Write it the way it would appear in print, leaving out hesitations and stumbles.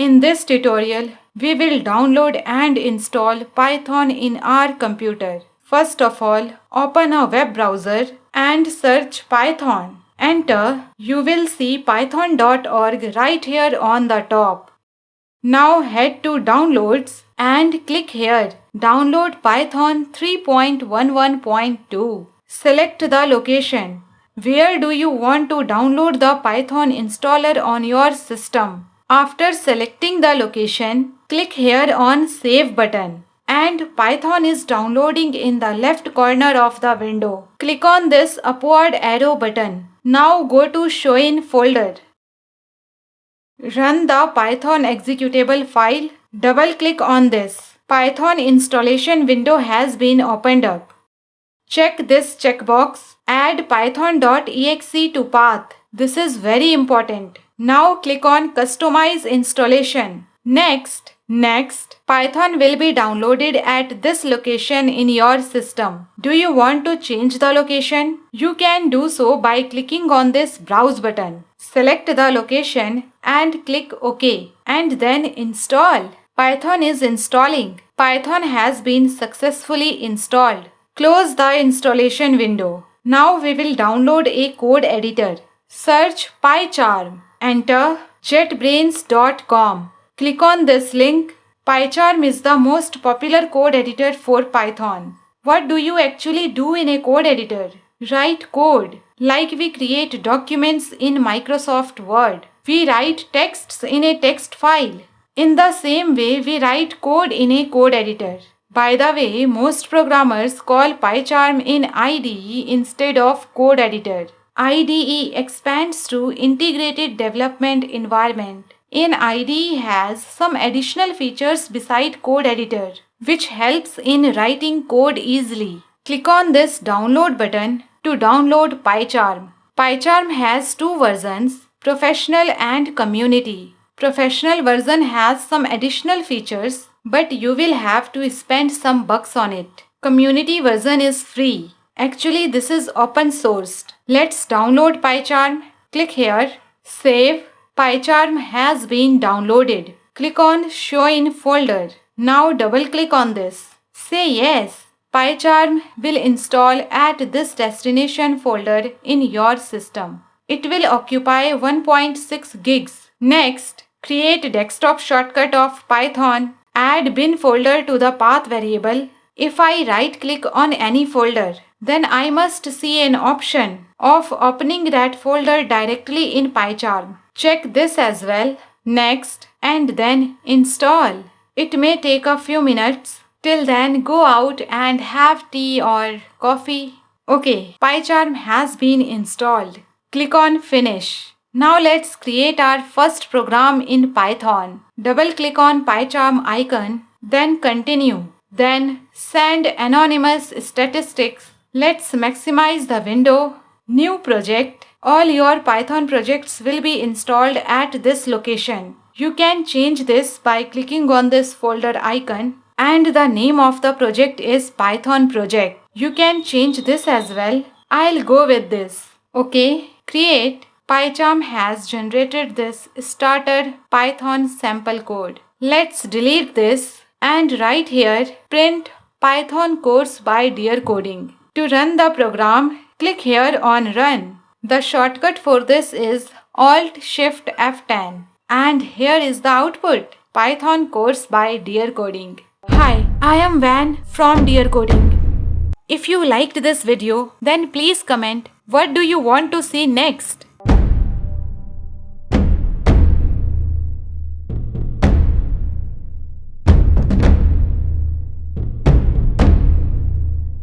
In this tutorial, we will download and install Python in our computer. First of all, open a web browser and search Python. Enter. You will see python.org right here on the top. Now head to Downloads and click here. Download Python 3.11.2. Select the location. Where do you want to download the Python installer on your system? After selecting the location, click here on Save button. And Python is downloading in the left corner of the window. Click on this upward arrow button. Now go to Show in folder. Run the Python executable file. Double-click on this. Python installation window has been opened up. Check this checkbox. Add python.exe to path. This is very important. Now click on Customize installation. Next, Python will be downloaded at this location in your system. Do you want to change the location? You can do so by clicking on this Browse button. Select the location and click OK and then install. Python is installing. Python has been successfully installed. Close the installation window. Now we will download a code editor. Search PyCharm. Enter jetbrains.com. Click on this link. PyCharm is the most popular code editor for Python. What do you actually do in a code editor? Write code. Like we create documents in Microsoft Word. We write texts in a text file. In the same way, we write code in a code editor. By the way, most programmers call PyCharm in IDE instead of code editor. IDE expands to Integrated Development Environment. In IDE has some additional features beside code editor, which helps in writing code easily. Click on this download button to download PyCharm. PyCharm has two versions, Professional and Community. Professional version has some additional features, but you will have to spend some bucks on it. Community version is free. Actually, this is open sourced. Let's download PyCharm. Click here. Save. PyCharm has been downloaded. Click on Show in folder. Now double click on this. Say yes. PyCharm will install at this destination folder in your system. It will occupy 1.6 gigs. Next, create desktop shortcut of Python. Add bin folder to the path variable. If I right click on any folder, then I must see an option of opening that folder directly in PyCharm. Check this as well. Next, and then install. It may take a few minutes. Till then, go out and have tea or coffee. Okay, PyCharm has been installed. Click on Finish. Now let's create our first program in Python. Double click on PyCharm icon, then Continue. Then Send Anonymous Statistics. Let's maximize the window. New project. All your Python projects will be installed at this location. You can change this by clicking on this folder icon, and the name of the project is Python project. You can change this as well. I'll go with this. Okay, create. PyCharm has generated this starter Python sample code. Let's delete this and right here print Python course by Dear Coding. To run the program, click here on Run. The shortcut for this is Alt-Shift-F10. And here is the output. Python course by Dear Coding. Hi, I am Van from Dear Coding. If you liked this video, then please comment what do you want to see next.